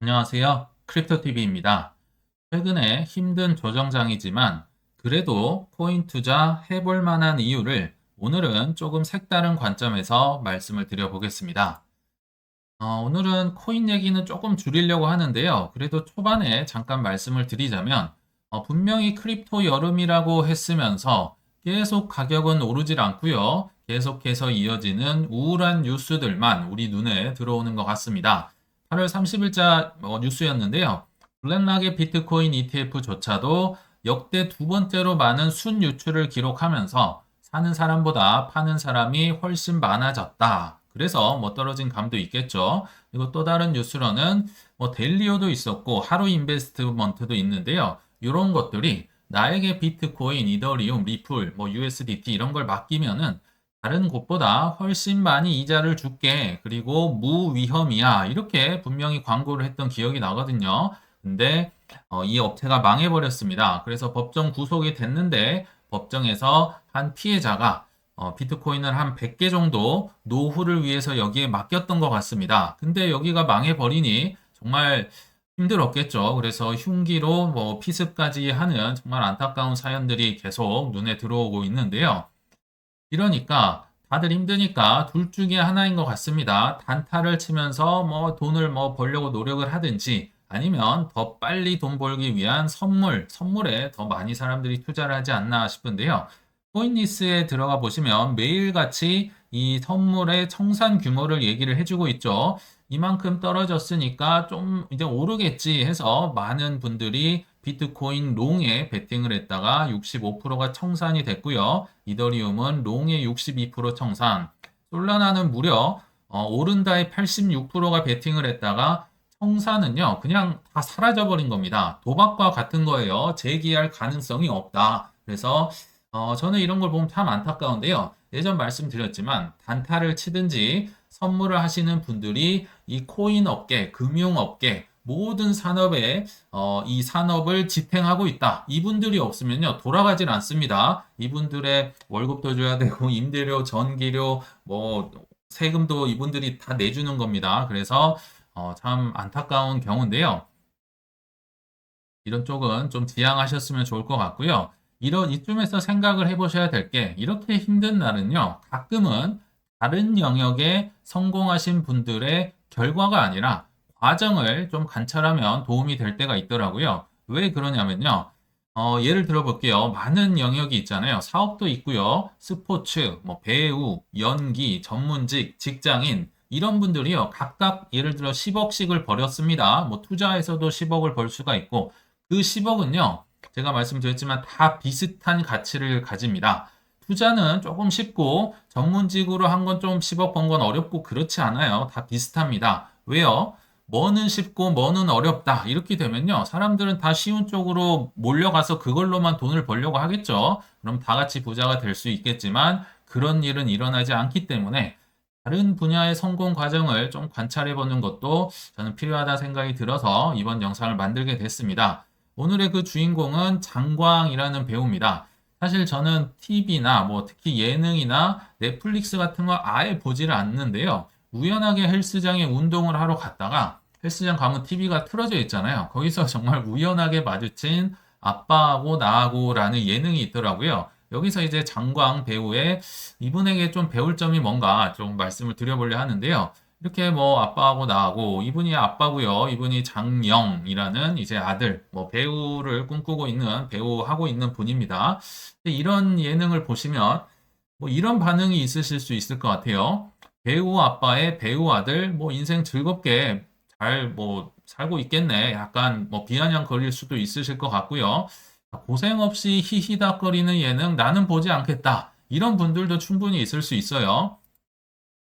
안녕하세요. 크립토TV입니다. 최근에 힘든 조정장이지만 그래도 코인 투자 해볼 만한 이유를 오늘은 조금 색다른 관점에서 말씀을 드려보겠습니다. 오늘은 코인 얘기는 조금 줄이려고 하는데요. 그래도 초반에 잠깐 말씀을 드리자면 분명히 크립토 여름이라고 했으면서 계속 가격은 오르질 않고요. 계속해서 이어지는 우울한 뉴스들만 우리 눈에 들어오는 것 같습니다. 8월 30일자 뉴스였는데요. 블랙락의 비트코인 ETF조차도 역대 두 번째로 많은 순유출을 기록하면서 사는 사람보다 파는 사람이 훨씬 많아졌다. 그래서 떨어진 감도 있겠죠. 그리고 또 다른 뉴스로는 데일리오도 있었고 하루 인베스트먼트도 있는데요. 이런 것들이 나에게 비트코인, 이더리움, 리플, USDT 이런 걸 맡기면은 다른 곳보다 훨씬 많이 이자를 줄게. 그리고 무위험이야. 이렇게 분명히 광고를 했던 기억이 나거든요. 근데 이 업체가 망해버렸습니다. 그래서 법정 구속이 됐는데 법정에서 한 피해자가 비트코인을 한 100개 정도 노후를 위해서 여기에 맡겼던 것 같습니다. 근데 여기가 망해버리니 정말 힘들었겠죠. 그래서 흉기로 피습까지 하는 정말 안타까운 사연들이 계속 눈에 들어오고 있는데요. 이러니까 다들 힘드니까 둘 중에 하나인 것 같습니다. 단타를 치면서 돈을 벌려고 노력을 하든지 아니면 더 빨리 돈 벌기 위한 선물에 더 많이 사람들이 투자를 하지 않나 싶은데요. 코인리스에 들어가 보시면 매일같이 이 선물의 청산 규모를 얘기를 해주고 있죠. 이만큼 떨어졌으니까 좀 이제 오르겠지 해서 많은 분들이 비트코인 롱에 베팅을 했다가 65%가 청산이 됐고요. 이더리움은 롱에 62% 청산, 솔라나는 무려 오른다에 86%가 베팅을 했다가 청산은요 그냥 다 사라져버린 겁니다. 도박과 같은 거예요. 재기할 가능성이 없다. 그래서 저는 이런 걸 보면 참 안타까운데요. 예전 말씀드렸지만 단타를 치든지 선물을 하시는 분들이 이 코인 업계, 금융 업계 모든 산업에 이 산업을 지탱하고 있다. 이분들이 없으면요 돌아가질 않습니다. 이분들의 월급도 줘야 되고 임대료, 전기료, 세금도 이분들이 다 내주는 겁니다. 그래서 참 안타까운 경우인데요. 이런 쪽은 좀 지양하셨으면 좋을 것 같고요. 이쯤에서 생각을 해보셔야 될 게 이렇게 힘든 날은요. 가끔은 다른 영역에 성공하신 분들의 결과가 아니라 과정을 좀 관찰하면 도움이 될 때가 있더라고요. 왜 그러냐면요. 예를 들어 볼게요. 많은 영역이 있잖아요. 사업도 있고요. 스포츠, 배우, 연기, 전문직, 직장인 이런 분들이요. 각각 예를 들어 10억씩을 벌였습니다. 투자에서도 10억을 벌 수가 있고 그 10억은요, 제가 말씀드렸지만 다 비슷한 가치를 가집니다. 투자는 조금 쉽고 전문직으로 한 건 좀 10억 번 건 어렵고 그렇지 않아요. 다 비슷합니다. 왜요? 뭐는 쉽고 뭐는 어렵다. 이렇게 되면요. 사람들은 다 쉬운 쪽으로 몰려가서 그걸로만 돈을 벌려고 하겠죠. 그럼 다 같이 부자가 될 수 있겠지만 그런 일은 일어나지 않기 때문에 다른 분야의 성공 과정을 좀 관찰해 보는 것도 저는 필요하다 생각이 들어서 이번 영상을 만들게 됐습니다. 오늘의 그 주인공은 장광이라는 배우입니다. 사실 저는 TV나 특히 예능이나 넷플릭스 같은 거 아예 보지를 않는데요. 우연하게 헬스장에 운동을 하러 갔다가 헬스장 가면 TV가 틀어져 있잖아요. 거기서 정말 우연하게 마주친 아빠하고 나하고라는 예능이 있더라고요. 여기서 이제 장광 배우의 이분에게 좀 배울 점이 뭔가 좀 말씀을 드려보려 하는데요. 이렇게 아빠하고 나하고 이분이 아빠고요. 이분이 장영이라는 이제 아들 배우를 꿈꾸고 있는 배우하고 있는 분입니다. 이런 예능을 보시면 이런 반응이 있으실 수 있을 것 같아요. 배우 아빠의 배우 아들 인생 즐겁게 잘 살고 있겠네. 약간 비아냥거릴 수도 있으실 것 같고요. 고생 없이 히히닥거리는 예능 나는 보지 않겠다. 이런 분들도 충분히 있을 수 있어요.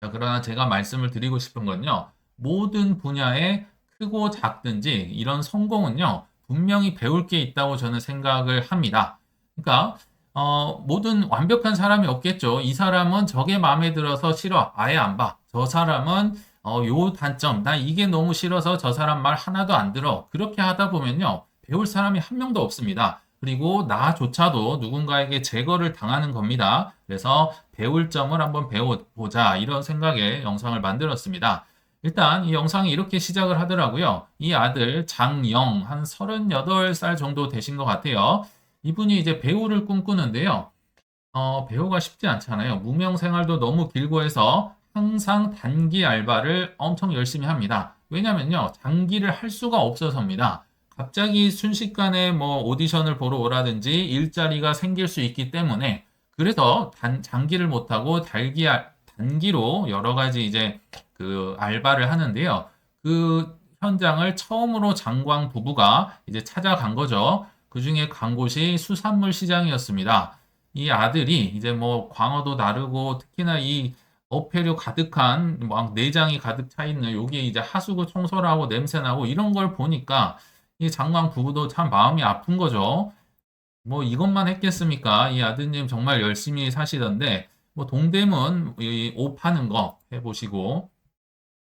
자, 그러나 제가 말씀을 드리고 싶은 건요. 모든 분야에 크고 작든지 이런 성공은요. 분명히 배울 게 있다고 저는 생각을 합니다. 그러니까 모든 완벽한 사람이 없겠죠. 이 사람은 저게 마음에 들어서 싫어. 아예 안 봐. 저 사람은 요 단점. 나 이게 너무 싫어서 저 사람 말 하나도 안 들어. 그렇게 하다 보면요. 배울 사람이 한 명도 없습니다. 그리고 나조차도 누군가에게 제거를 당하는 겁니다. 그래서 배울 점을 한번 배워보자 이런 생각에 영상을 만들었습니다. 일단 이 영상이 이렇게 시작을 하더라고요. 이 아들 장영 한 38살 정도 되신 것 같아요. 이분이 이제 배우를 꿈꾸는데요. 배우가 쉽지 않잖아요. 무명 생활도 너무 길고 해서 항상 단기 알바를 엄청 열심히 합니다. 왜냐면요, 장기를 할 수가 없어서입니다. 갑자기 순식간에 뭐 오디션을 보러 오라든지 일자리가 생길 수 있기 때문에 그래서 장기를 못하고 단기로 여러 가지 이제 그 알바를 하는데요. 그 현장을 처음으로 장광 부부가 이제 찾아간 거죠. 그 중에 간 곳이 수산물 시장이었습니다. 이 아들이 이제 뭐 광어도 나르고 특히나 이 어패류 가득한 막 내장이 가득 차 있는 여기에 이제 하수구 청소를 하고 냄새 나고 이런 걸 보니까 이 장광 부부도 참 마음이 아픈 거죠. 뭐 이것만 했겠습니까? 이 아드님 정말 열심히 사시던데 뭐 동대문 이 옷 파는 거 해보시고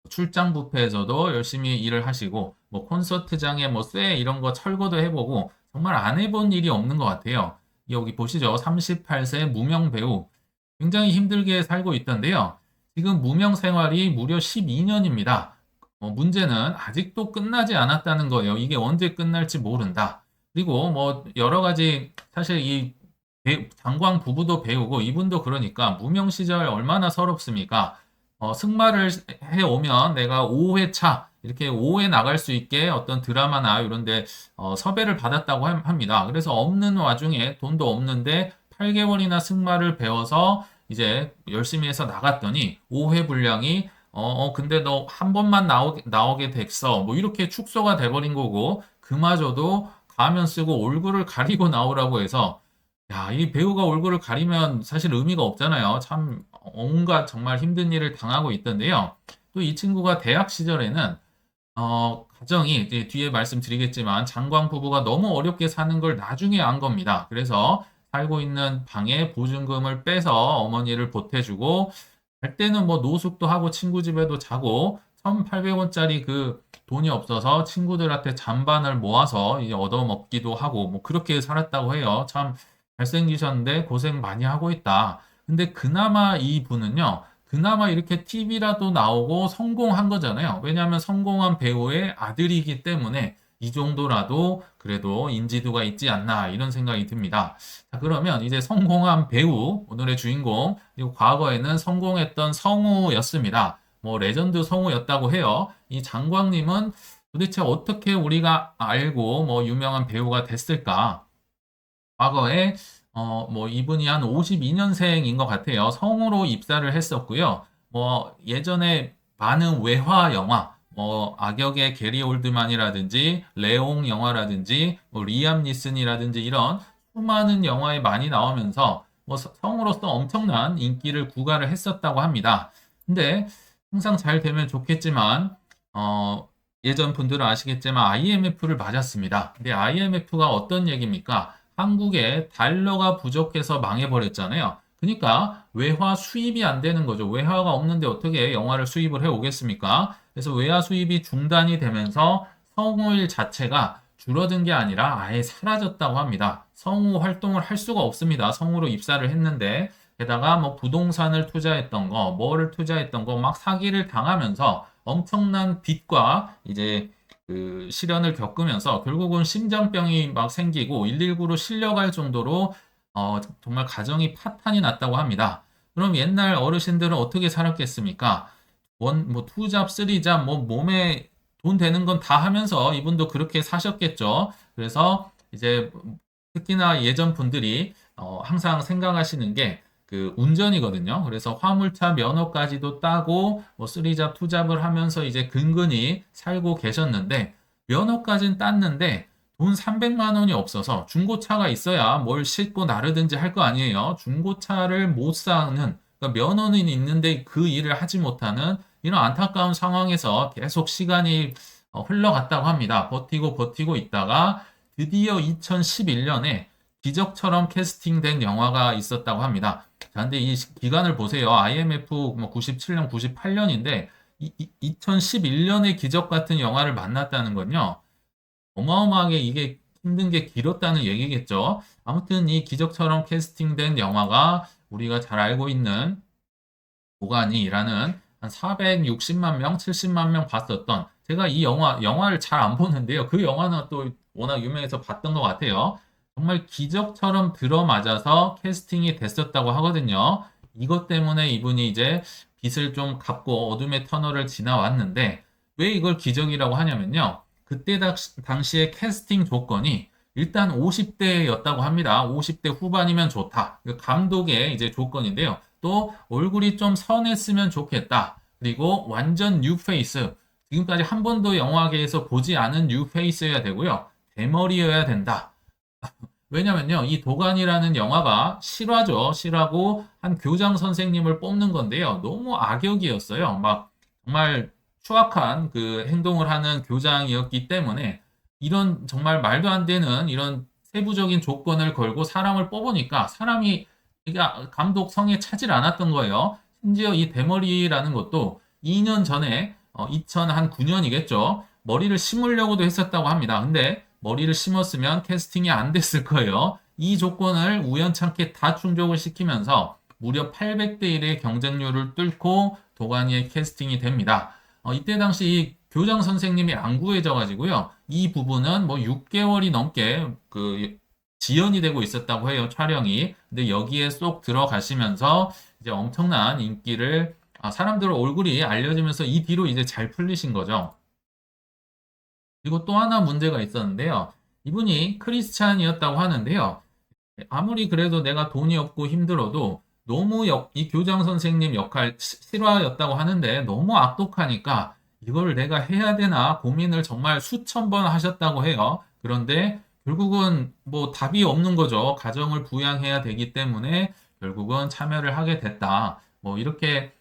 출장 뷔페에서도 열심히 일을 하시고 뭐 콘서트장에 뭐 쇠 이런 거 철거도 해보고 정말 안 해본 일이 없는 것 같아요. 여기 보시죠. 38세 무명 배우. 굉장히 힘들게 살고 있던데요. 지금 무명 생활이 무려 12년입니다. 문제는 아직도 끝나지 않았다는 거예요. 이게 언제 끝날지 모른다. 그리고 뭐 여러 가지 사실 이 장광 부부도 배우고 이분도 그러니까 무명 시절 얼마나 서럽습니까? 승마를 해오면 내가 5회차 이렇게 5회 나갈 수 있게 어떤 드라마나 이런 데 섭외를 받았다고 합니다. 그래서 없는 와중에 돈도 없는데 8개월이나 승마를 배워서 이제 열심히 해서 나갔더니 5회 분량이 근데 너 한 번만 나오게 됐어. 뭐 이렇게 축소가 돼버린 거고 그마저도 가면 쓰고 얼굴을 가리고 나오라고 해서 야, 이 배우가 얼굴을 가리면 사실 의미가 없잖아요. 참 온갖 정말 힘든 일을 당하고 있던데요. 또 이 친구가 대학 시절에는 가정이 이제 뒤에 말씀드리겠지만 장광 부부가 너무 어렵게 사는 걸 나중에 안 겁니다. 그래서 살고 있는 방에 보증금을 빼서 어머니를 보태주고 갈 때는 뭐 노숙도 하고 친구 집에도 자고 1,800원짜리 그 돈이 없어서 친구들한테 잔반을 모아서 이제 얻어먹기도 하고 뭐 그렇게 살았다고 해요. 참 잘생기셨는데 고생 많이 하고 있다. 근데 그나마 이분은요. 그나마 이렇게 TV라도 나오고 성공한 거잖아요. 왜냐하면 성공한 배우의 아들이기 때문에 이 정도라도 그래도 인지도가 있지 않나 이런 생각이 듭니다. 자, 그러면 이제 성공한 배우, 오늘의 주인공, 그리고 과거에는 성공했던 성우였습니다. 뭐 레전드 성우였다고 해요. 이 장광님은 도대체 어떻게 우리가 알고 뭐 유명한 배우가 됐을까? 과거에 뭐 이분이 한 52년생인 것 같아요. 성우로 입사를 했었고요. 뭐 예전에 많은 외화 영화, 뭐 악역의 게리 올드만이라든지 레옹 영화라든지 뭐 리암 니슨이라든지 이런 수많은 영화에 많이 나오면서 뭐 성우로서 엄청난 인기를 구가를 했었다고 합니다. 근데 항상 잘 되면 좋겠지만 예전 분들은 아시겠지만 IMF를 맞았습니다. 근데 IMF가 어떤 얘기입니까? 한국에 달러가 부족해서 망해버렸잖아요. 그러니까 외화 수입이 안 되는 거죠. 외화가 없는데 어떻게 영화를 수입을 해 오겠습니까? 그래서 외화 수입이 중단이 되면서 성우일 자체가 줄어든 게 아니라 아예 사라졌다고 합니다. 성우 활동을 할 수가 없습니다. 성우로 입사를 했는데 게다가 뭐 부동산을 투자했던 거, 뭐를 투자했던 거 막 사기를 당하면서 엄청난 빚과 이제 그 시련을 겪으면서 결국은 심장병이 막 생기고 119로 실려갈 정도로 정말 가정이 파탄이 났다고 합니다. 그럼 옛날 어르신들은 어떻게 살았겠습니까? 뭐 투잡, 쓰리잡, 뭐 몸에 돈 되는 건 다 하면서 이분도 그렇게 사셨겠죠. 그래서 이제 특히나 예전 분들이 항상 생각하시는 게 그 운전이거든요. 그래서 화물차 면허까지도 따고 뭐 쓰리잡, 투잡을 하면서 이제 근근히 살고 계셨는데 면허까지는 땄는데 돈 300만 원이 없어서 중고차가 있어야 뭘 싣고 나르든지 할 거 아니에요. 중고차를 못 사는 그러니까 면허는 있는데 그 일을 하지 못하는 이런 안타까운 상황에서 계속 시간이 흘러갔다고 합니다. 버티고 버티고 있다가 드디어 2011년에 기적처럼 캐스팅된 영화가 있었다고 합니다. 자, 근데 이 기간을 보세요. IMF 뭐 97년, 98년인데 2011년에 기적 같은 영화를 만났다는 건요. 어마어마하게 이게 힘든 게 길었다는 얘기겠죠. 아무튼 이 기적처럼 캐스팅된 영화가 우리가 잘 알고 있는 고간이라는 한 460만 명, 70만 명 봤었던 제가 이 영화를 잘 안 보는데요. 그 영화는 또 워낙 유명해서 봤던 것 같아요. 정말 기적처럼 들어맞아서 캐스팅이 됐었다고 하거든요. 이것 때문에 이분이 이제 빛을 좀 갚고 어둠의 터널을 지나왔는데 왜 이걸 기적이라고 하냐면요. 그때 당시에 캐스팅 조건이 일단 50대였다고 합니다. 50대 후반이면 좋다. 감독의 이제 조건인데요. 또 얼굴이 좀 선했으면 좋겠다. 그리고 완전 뉴페이스. 지금까지 한 번도 영화계에서 보지 않은 뉴페이스여야 되고요. 대머리여야 된다. 왜냐면요, 이 도가니라는 영화가 실화죠. 실화고 한 교장 선생님을 뽑는 건데요. 너무 악역이었어요. 막 정말 추악한 그 행동을 하는 교장이었기 때문에 이런 정말 말도 안 되는 이런 세부적인 조건을 걸고 사람을 뽑으니까 사람이 감독 성에 차질 않았던 거예요. 심지어 이 대머리라는 것도 2년 전에 2009년이겠죠. 머리를 심으려고도 했었다고 합니다. 근데 머리를 심었으면 캐스팅이 안 됐을 거예요. 이 조건을 우연찮게 다 충족을 시키면서 무려 800대 1의 경쟁률을 뚫고 도가니에 캐스팅이 됩니다. 이때 당시 이 교장 선생님이 안 구해져 가지고요. 이 부분은 뭐 6개월이 넘게 그 지연이 되고 있었다고 해요, 촬영이. 근데 여기에 쏙 들어가시면서 이제 엄청난 인기를 사람들 얼굴이 알려지면서 이 뒤로 이제 잘 풀리신 거죠. 그리고 또 하나 문제가 있었는데요. 이분이 크리스찬이었다고 하는데요. 아무리 그래도 내가 돈이 없고 힘들어도 너무 이 교장 선생님 역할 실화였다고 하는데 너무 악독하니까 이걸 내가 해야 되나 고민을 정말 수천 번 하셨다고 해요. 그런데 결국은 뭐 답이 없는 거죠. 가정을 부양해야 되기 때문에 결국은 참여를 하게 됐다. 뭐 이렇게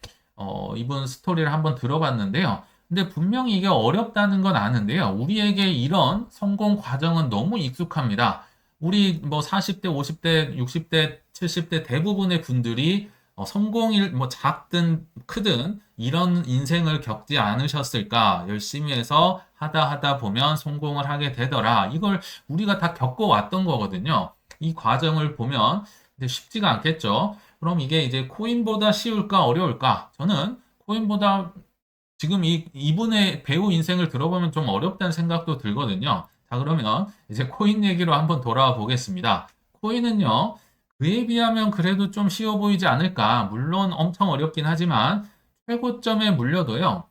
이분 스토리를 한번 들어봤는데요. 근데 분명히 이게 어렵다는 건 아는데요. 우리에게 이런 성공 과정은 너무 익숙합니다. 우리 뭐 40대, 50대, 60대, 70대 대부분의 분들이 성공일 뭐 작든 크든 이런 인생을 겪지 않으셨을까? 열심히 해서 하다 보면 성공을 하게 되더라. 이걸 우리가 다 겪어왔던 거거든요. 이 과정을 보면 근데 쉽지가 않겠죠. 그럼 이게 이제 코인보다 쉬울까 어려울까? 저는 코인보다 지금 이분의 배우 인생을 들어보면 좀 어렵다는 생각도 들거든요. 자, 그러면 이제 코인 얘기로 한번 돌아와 보겠습니다. 코인은요, 그에 비하면 그래도 좀 쉬워 보이지 않을까? 물론 엄청 어렵긴 하지만 최고점에 물려도요,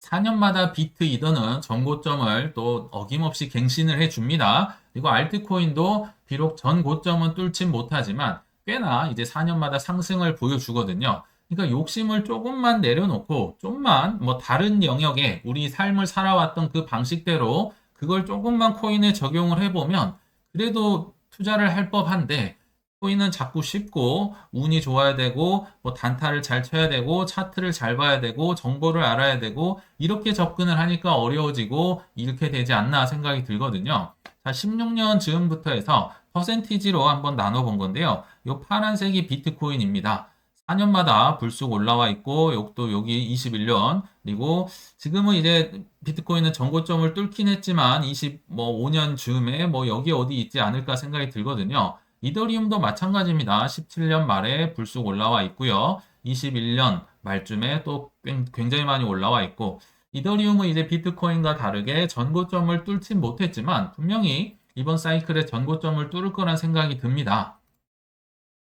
4년마다 비트 이더는 전고점을 또 어김없이 갱신을 해줍니다. 그리고 알트코인도 비록 전고점은 뚫진 못하지만 꽤나 이제 4년마다 상승을 보여주거든요. 그러니까 욕심을 조금만 내려놓고 좀만 뭐 다른 영역에 우리 삶을 살아왔던 그 방식대로 그걸 조금만 코인에 적용을 해보면 그래도 투자를 할 법한데 코인은 자꾸 쉽고 운이 좋아야 되고 뭐 단타를 잘 쳐야 되고 차트를 잘 봐야 되고 정보를 알아야 되고 이렇게 접근을 하니까 어려워지고 이렇게 되지 않나 생각이 들거든요. 자, 16년 즈음부터 해서 퍼센티지로 한번 나눠본 건데요. 이 파란색이 비트코인입니다. 4년마다 불쑥 올라와 있고 요것도 여기 21년 그리고 지금은 이제 비트코인은 전고점을 뚫긴 했지만 25년 즈음에 뭐 여기 어디 있지 않을까 생각이 들거든요. 이더리움도 마찬가지입니다. 17년 말에 불쑥 올라와 있고요. 21년 말쯤에 또 굉장히 많이 올라와 있고 이더리움은 이제 비트코인과 다르게 전고점을 뚫진 못했지만 분명히 이번 사이클에 전고점을 뚫을 거란 생각이 듭니다.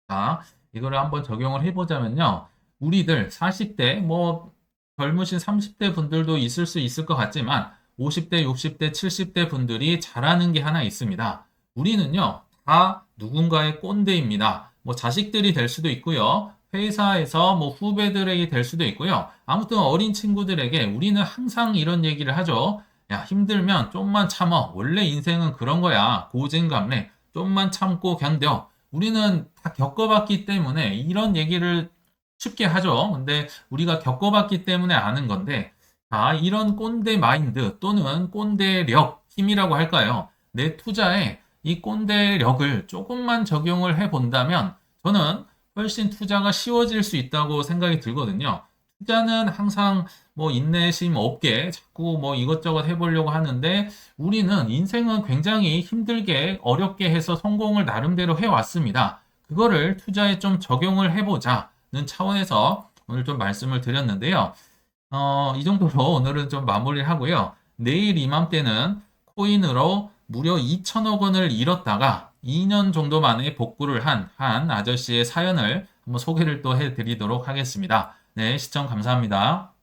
자, 이거를 한번 적용을 해보자면요. 우리들 40대, 뭐 젊으신 30대 분들도 있을 수 있을 것 같지만 50대, 60대, 70대 분들이 잘하는 게 하나 있습니다. 우리는요, 다 누군가의 꼰대입니다. 뭐 자식들이 될 수도 있고요. 회사에서 뭐 후배들에게 될 수도 있고요. 아무튼 어린 친구들에게 우리는 항상 이런 얘기를 하죠. 야, 힘들면 좀만 참어. 원래 인생은 그런 거야. 고진감래. 좀만 참고 견뎌. 우리는 다 겪어봤기 때문에 이런 얘기를 쉽게 하죠. 근데 우리가 겪어봤기 때문에 아는 건데, 이런 꼰대 마인드 또는 꼰대력, 힘이라고 할까요? 내 투자에 이 꼰대력을 조금만 적용을 해 본다면 저는 훨씬 투자가 쉬워질 수 있다고 생각이 들거든요. 투자는 항상 뭐 인내심 없게 자꾸 뭐 이것저것 해보려고 하는데 우리는 인생은 굉장히 힘들게 어렵게 해서 성공을 나름대로 해왔습니다. 그거를 투자에 좀 적용을 해보자는 차원에서 오늘 좀 말씀을 드렸는데요. 이 정도로 오늘은 좀 마무리를 하고요. 내일 이맘때는 코인으로 무려 2천억 원을 잃었다가 2년 정도 만에 복구를 한 아저씨의 사연을 한번 소개를 또 해드리도록 하겠습니다. 네, 시청 감사합니다.